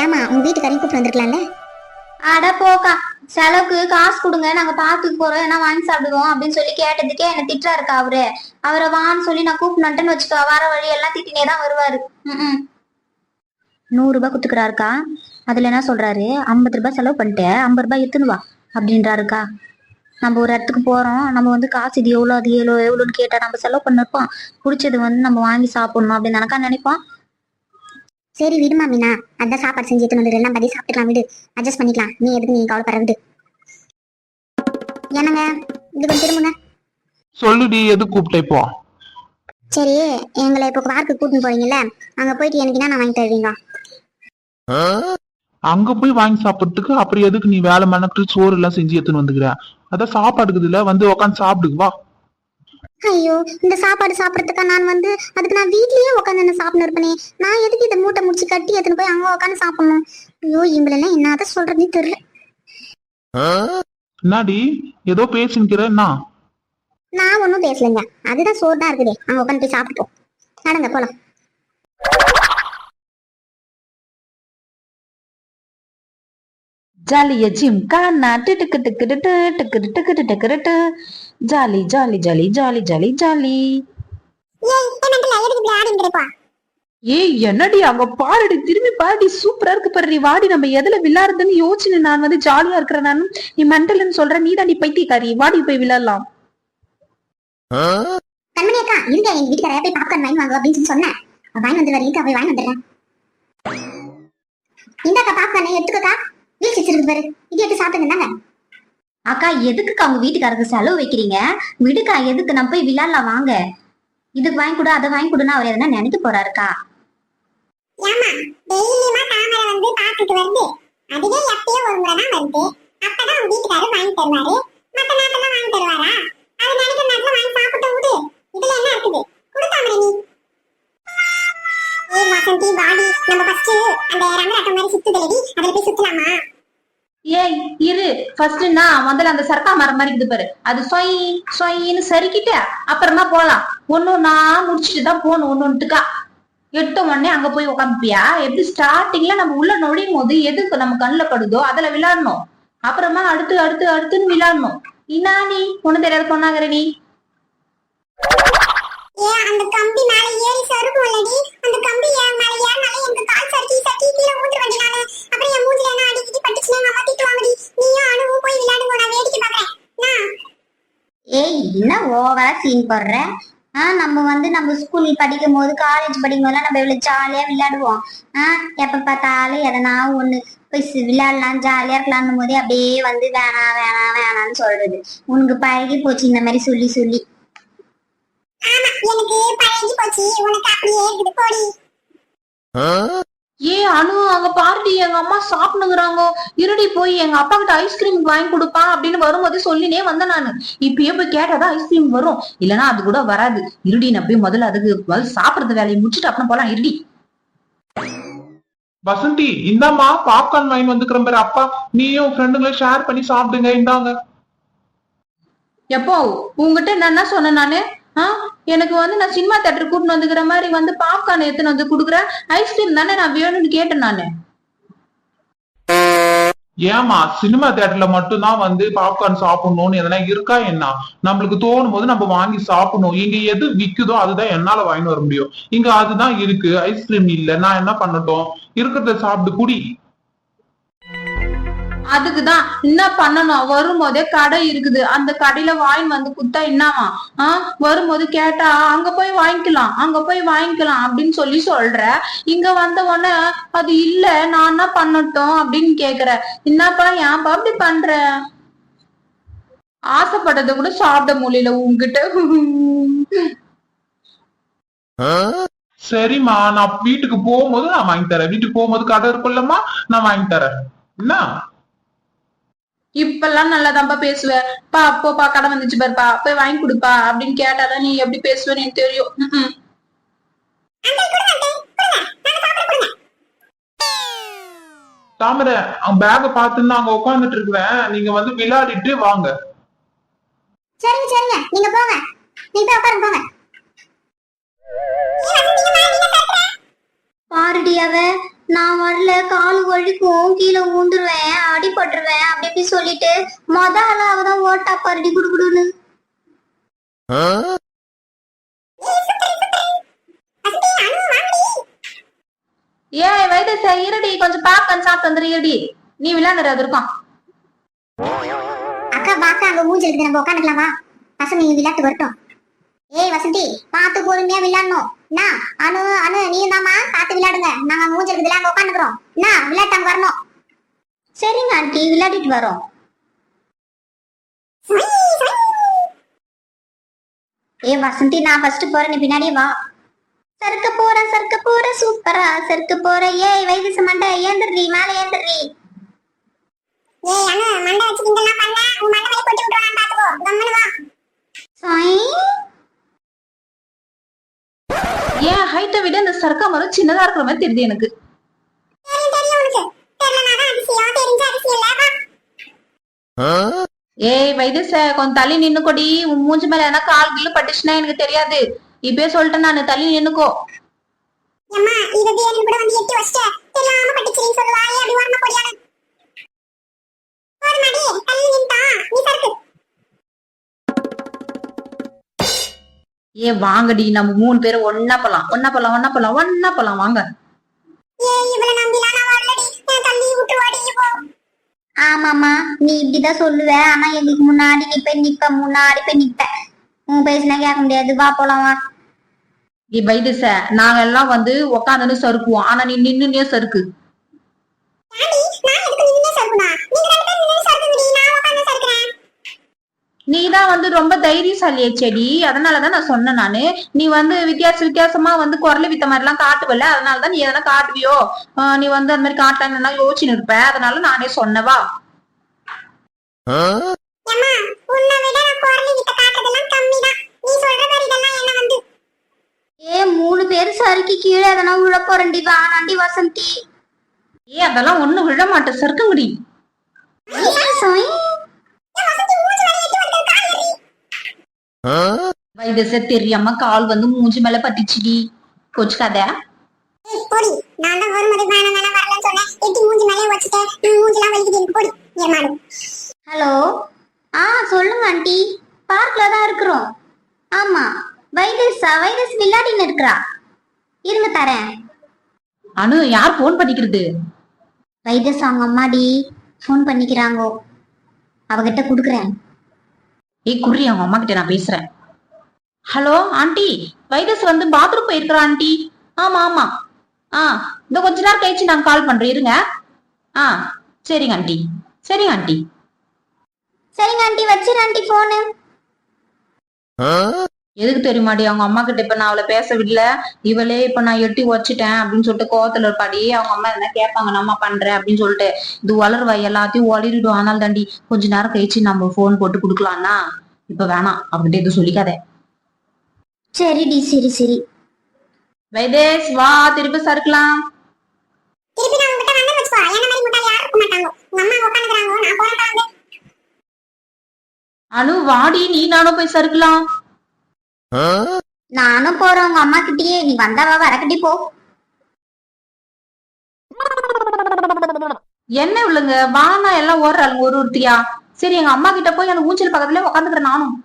ஏமா உங்க வீட்டுக்காரையும் கூப்பிட்டு வந்திருக்கலாம்ல. அட போக்கா, செலவுக்கு காசு கொடுங்க, நாங்க பார்த்துக்கு போறோம், ஏன்னா வாங்கி சாப்பிடுவோம் அப்படின்னு சொல்லி கேட்டதுக்கே என்ன திட்டுறாருக்கா அவரு. அவரை வான்னு சொல்லி நான் கூப்பிட்டு வந்துட்டேன்னு வச்சுக்கோ, வர வழி எல்லாம் திட்டினே தான் வருவாரு. 100 ரூபாய் குத்துக்கிறாருக்கா. அதுல என்ன சொல்றாரு, 50 ரூபாய் செலவு பண்ணிட்டு 50 ரூபாய் எடுத்துன்னு வா அப்படின்றாருக்கா. நம்ம ஒரு இடத்துக்கு போறோம், நம்ம வந்து காசு இது எவ்வளோ அது எவ்வளோன்னு கேட்டா நம்ம செலவு பண்ணிருப்போம், பிடிச்சது வந்து நம்ம வாங்கி சாப்பிடணும் அப்படின்னு எனக்கா நினைப்போம். சரி விடுமா மீனா, அதான் சாப்பாடு செஞ்சு எடுத்துன்னு வந்து எல்லாம் பதில் சாப்பிட்டுக்கலாம், விடு, அட்ஜஸ்ட் பண்ணிக்கலாம். நீ எதுக்கு நீ கவலைப்படுற, விடு. என்னங்க இது கொஞ்சம் திரும்புங்க. சொல்லுடி, எது கூப்பிட்ட இப்போ? சரி, எங்களை இப்போ பார்க்கு கூட்டின்னு போறீங்கல்ல, அங்க போயிட்டு எனக்கு என்ன வாங்கி தருவீங்க? அங்க போய் வாங்கி சாப்பிடுறதுக்கு அப்புறம் எதுக்கு நீ வேலை மெனக்கிட்டு சோறு எல்லாம் செஞ்சு எடுத்துன்னு வந்துக்கிற? அதான் சாப்பாடுக்குது இல்ல, வந்து உட்காந்து சாப்பிடுக்கு வா. ஐயோ, இந்த சாப்பாடு சாப்பிடறதுக்கா நான் வந்து அதுக்கு நான் வீட்லயே உட்காந்து என்ன சாப்பிட்டு இருப்பேனே. நான் எதுக்கு இதை மூட்டை முடிச்சு கட்டி எடுத்துன்னு போய் அங்க உட்காந்து சாப்பிடணும்? ஐயோ, இவங்களெல்லாம் என்னதான் சொல்றதுன்னு தெரியல. என்னாடி ஏதோ பேசிக்கிற என்ன? நான் ஒன்னும் பேசலைங்க, அதுதான் சோறு தான் இருக்குதே, அங்க உட்காந்து போய் சாப்பிட்டோம். நடங்க போலாம். ஜாலிய ஜிம்கானா டிக்கு டிக்கு டிக்கு டிக்கு டிக்கு டிக்கு டிக்கு jolly jolly jolly jolly jolly jolly. ஏய் என்னடி அங்க பாருடி, திரும்பி பாருடி, சூப்பரா இருக்கு பாருடி, வாடி நம்ம எதுல விளையாடுறதுன்னு யோசிச்சு நான் வந்து ஜாலியா இருக்கிறேன். நானும் நீ மென்டல்னு சொல்ற, நீ தாண்டி பைத்தியக்காரி, வாடி போய் விளையாடலாம். கண்மணி அக்கா, இருங்க, எங்க வீட்டுக்கார போய் பாப்கார்ன் வாங்கி வாங்க அப்படின்னு சொன்னேன். வாங்கி வந்து வரீங்க, போய் வாங்கி வந்துடுறேன். இந்தாக்கா பாப்கார்ன் எடுத்துக்கா, வீல் சிச்சிருக்கு பாரு, இது எடுத்து சாப்பிட்டுங்க. அக்கா, எதுக்குக்கா உங்க வீட்டுக்காரருக்கு செலவு வைக்கிறீங்க? விடுக்கா, எதுக்கு, நம்ம போய் விளையாடலாம் வாங்க. இதுக்கு வாங்கி கொடு, அதை வாங்கி கொடுன்னா அவர் எதனா நினைக்க போறாருக்கா. ஏமா டெய்லியுமா தாமரை வந்து பாத்துட்டு வருது, அதுவே எப்பயோ ஒரு முறை தான் வருது. அப்பதான் உங்க வீட்டுக்காரர் வாங்கி தருவாரு, மத்த நேரத்துல வாங்கி தருவாரா? அது நினைக்கிற நேரத்துல வாங்கி சாப்பிட்டு விடு, இதுல என்ன இருக்குது, குடு தாமரை நீ. ஏய் வசந்தி, வாடி, நம்ம ஃபர்ஸ்ட் அந்த ரங்கராட்டம் மாதிரி சுத்துதலடி, அதுல போய் சுத்தலாமா? ஏய் இரு, ஃபர்ஸ்ட் நான் முதல்ல அந்த சர்க்கா மரம் மாதிரி இருக்குது பாரு, அது சொய் சொயின்னு சரிக்கிட்ட அப்புறமா போலாம். ஒன்னொன்னா முடிச்சுட்டு தான் போகணும், ஒன்னொன்னுட்டுக்கா. 8 உடனே அங்க போய் உட்காந்துப்பியா? எப்படி ஸ்டார்டிங்ல நம்ம உள்ள நுழையும் போது எதுக்கு நம்ம கண்ணுல படுதோ அதுல விளையாடணும், அப்புறமா அடுத்து அடுத்து அடுத்துன்னு விளையாடணும். இன்னா நீ ஒண்ணு தெரியாத பொண்ணாகிற நீ. அந்த கம்பி மேல ஏறி சறுக்கும்லடி, அந்த கம்பி மேல ஏறினாலே எனக்கு கால் சறுக்கி சறுக்கி கீழே ஊந்து வண்டினால, அப்புறம் என் மூஞ்சில என்ன அடிக்கடி பட்டுச்சுன்னா அம்மா திட்டுவாங்கடி. நீயும் அனுவும் போய் விளையாடுங்க, நான் வேடிக்கை பாக்குறேன். ஏய், என்ன ஓவரா சீன் போடுற? நம்ம வந்து நம்ம ஸ்கூல் படிக்கும் போது, காலேஜ் படிக்கும் போதெல்லாம் நம்ம எவ்வளவு ஜாலியா விளையாடுவோம். எப்ப பார்த்தாலும் எதனா ஒண்ணு போய் விளையாடலாம், ஜாலியா இருக்கலாம்னு போதே அப்படியே வந்து வேணாம் வேணாம் வேணாம்னு சொல்றது. உனக்கு பழகி போச்சு இந்த மாதிரி சொல்லி சொல்லி. ஆமா, எனக்கு பழகி போச்சு, உனக்கு அப்படியே இருக்குது போடி. ஏ அனு, அங்க பாருடி, எங்க அம்மா சாப்பிடுங்கிறாங்க, இருடி போய் எங்க அப்பா கிட்ட ஐஸ்கிரீம் வாங்கி கொடுப்பா அப்படின்னு வரும்போது சொல்லினே வந்தேன் நானு. இப்பயே போய் கேட்டாதான் ஐஸ்கிரீம் வரும், இல்லன்னா அது கூட வராது. இருடி, நான் போய் முதல்ல அதுக்கு சாப்பிடுறது வேலையை முடிச்சுட்டு அப்புறம் போலாம், இருடி. வசந்தி, இந்தாம்மா பாப்கார்ன் வாங்கி வந்துக்கிற மாதிரி, அப்பா நீயும் ஃப்ரெண்டுங்களை ஷேர் பண்ணி சாப்பிடுங்க, இந்தாங்க. எப்போ உங்ககிட்ட நான் என்ன சொன்னேன் நானு? எனக்கு வந்து நான் சினிமா தியேட்டர் கூட்டிட்டு வந்துக்கிற மாதிரி வந்து பாப்கார்ன் எடுத்துன்னு வந்து குடுக்குறேன், ஐஸ்கிரீம் தானே நான் வேணும்னு கேட்டேன் நானு. ஏமா சினிமா தியேட்டர்ல மட்டும்தான் வந்து பாப்கார்ன் சாப்பிடணும்னு எதனா இருக்கா என்ன? நம்மளுக்கு தோணும் போது நம்ம வாங்கி சாப்பிடணும். இங்க எது விக்குதோ அதுதான் என்னால வாங்கி வர முடியும். இங்க அதுதான் இருக்கு, ஐஸ்கிரீம் இல்ல, நான் என்ன பண்ணட்டும்? இருக்கிறத சாப்பிட்டு குடி. அதுக்குதான் என்ன பண்ணணும், வரும்போதே கடை இருக்குது, அந்த கடையில வாங்கி வந்து குத்தா என்னவா? வரும்போது கேட்டா அங்க போய் வாங்கிக்கலாம், அங்க போய் வாங்கிக்கலாம் அப்படின்னு சொல்லி சொல்ற. இங்க வந்த உடனே அது இல்ல, நான் என்ன பண்ணட்டும் அப்படின்னு கேக்குற. என்னப்பா ஏன்பா அப்படி பண்ற? ஆசைப்பட்டதை கூட சாப்பிட முடியல உங்ககிட்ட. சரிம்மா, நான் வீட்டுக்கு போகும்போது நான் வாங்கி தரேன். வீட்டுக்கு போகும்போது கடை இருக்குல்லம்மா, நான் வாங்கி தரேன். என்ன இப்பெல்லாம் நல்லாதான்ப்பா பேசுவ. பா அப்போப்பா கடை வந்துச்சு பாருப்பா, போய் வாங்கி கொடுப்பா அப்படின்னு கேட்டாதான் நீ எப்படி பேசுவேன்னு எனக்கு தெரியும். தாமரை, பேக பாத்துன்னு அங்க உட்காந்துட்டு இருக்கிறேன், நீங்க வந்து விளையாடிட்டு வாங்க. சரிங்க சரிங்க, நீங்க போங்க, நீங்க போய் உட்காருங்க போங்க. பாருடி, அவ நான் வரல, கால் வலிக்கும், கீழே ஊந்துருவேன், அடிபட்டுருவேன் அப்படி இப்படி சொல்லிட்டு ஆளா அவதான் ஓட்டா பரடி குடுக்குடுன்னு. ஏய் வைத்தியசா இருடி, கொஞ்சம் பாக்கன்னு சாப்பிட்டு வந்துரு இருடி. நீ விளையாண்டுற அது இருக்கும். அக்கா பாக்கா அங்க மூஞ்சி இருக்குது, நம்ம உட்காந்துக்கலாமா? பசங்க நீங்க விளையாட்டு வரட்டும். ஏய் வசந்தி, பார்த்து பொறுமையா விளையாடணும். அனு அனு நீ தாமா பார்த்து விளையாடுங்க. நாங்க மூஞ்சி இருக்குது அங்க உட்காந்துக்கிறோம். விளையாட்டாங்க வரணும். சரிங்க ஆண்டி, விளையாடிட்டு வரோம். ஏ வசந்தி, நான் ஃபர்ஸ்ட் போறேன், நீ பின்னாடியே வா. சறுக்க போற சூப்பரா சறுக்க போற. ஏய் வைத்திய மண்டை ஏந்திரி, மேல ஏந்திரி. ஏய் அனு மண்டை வச்சு கிண்டலாம் பண்ண, உன் மண்டை மேல கொட்டி விட்டுறான் பாத்துக்கோ. கம்மனு வா. ஏன் ஹைட்டை விட இந்த சர்க்கா மரம் சின்னதா இருக்கிற மாதிரி தெரியுது எனக்கு. ஏய் வைத்தியசா கொஞ்சம் தள்ளி நின்னுக்கோடி. உன் மூஞ்சி மேல என்ன கால் கில்லு பட்டுச்சுன்னா எனக்கு தெரியாது. இப்பயே சொல்லிட்டேன் நானு, தள்ளி நின்னுக்கோ. ஏ வாங்கடி, நம்ம 3 பேரும் ஒன்னா போலாம் வாங்க. ஆமாமா, நீ இப்படிதான் சொல்லுவ, ஆனா எங்களுக்கு முன்னாடி நிப்ப. உன் பேசுனா கேட்க முடியாது. வா போலாம் வா. நீ வைத்தியசா நாங்க எல்லாம் வந்து உக்காந்துன்னு சறுக்குவோம், ஆனா நீ நின்னுனே சறுக்கு. நீதான் வந்து ரொம்ப தைரியசாலியே செடி, அதனாலதான் நான் சொன்னேன் நானு. நீ வந்து வித்தியாசமா வந்து குரல் வித்த மாதிரி எல்லாம் காட்டுவல, அதனாலதான் நீ எதனா காட்டுவியோ. நீ வந்து அந்த மாதிரி காட்டலான்னு யோசிச்சுன்னு இருப்ப, அதனால நானே சொன்னவா. ஏ 3 பேரு சறுக்கி கீழே எதனா விழ போறண்டி, வானாண்டி வசந்தி. ஏ அதெல்லாம் ஒண்ணு விழ மாட்டேன், சறுக்குங்கடி. வைத்தியசா தெரியாம கால் வந்து மூஞ்சி மேல பட்டுச்சுடி, கொச்சுக்காத. ஹலோ, சொல்லுங்க ஆண்டி. பார்க்ல தான் இருக்கிறோம். ஆமா, வைத்தியஸ் விளையாடின்னு இருக்கிறா. இருங்க தரேன். அனு, யார் போன் பண்ணிக்கிறது? வைத்தியஸ் அவங்க அம்மாடி போன் பண்ணிக்கிறாங்கோ, அவகிட்ட குடுக்குறேன். ஏய் குறி, அவங்க அம்மா கிட்ட நான் பேசுறேன். ஹலோ ஆண்டி, வைத்தியஸ் வந்து பாத்ரூம் போயிருக்கிறா ஆண்டி. ஆமா. இந்த கொஞ்ச நேரம் கழிச்சு நான் கால் பண்றேன், இருங்க. சரிங்க ஆண்டி. சரிங்க ஆண்டி, வச்சிரு ஆண்டி போனு. எதுக்கு தெரியுமாடி, அவங்க அம்மா கிட்ட இப்ப நான் அவளை பேச விடல. இவளே இப்ப நான் எட்டி வச்சுட்டேன் அப்படின்னு சொல்லிட்டு கோவத்துல இருப்பாடி. அவங்க அம்மா என்ன கேட்பாங்க, நம்ம பண்றேன் அப்படின்னு சொல்லிட்டு இது வளருவா, எல்லாத்தையும் ஒளிரிடும். ஆனால் தாண்டி கொஞ்ச நேரம் கழிச்சு நம்ம போன் போட்டு குடுக்கலாம்னா இப்ப வேணாம், அவகிட்ட எதுவும் சொல்லிக்காத. சரிடி, சரி. வைதேஷ் வா, திருப்பி சறுக்கலாம். அனு வாடி, நீ நானும் போய் சறுக்கலாம். நானும் போறேன் உங்க அம்மா கிட்டயே. நீ வந்தாவா, வரக்கட்டி போ. என்ன இவ்வளவுங்க வானா எல்லாம் ஓடுறாளுங்க ஒருத்தியா. சரி எங்க அம்மா கிட்ட போய் அந்த ஊஞ்சல் பக்கத்துல உட்காந்துக்கிறேன் நானும்.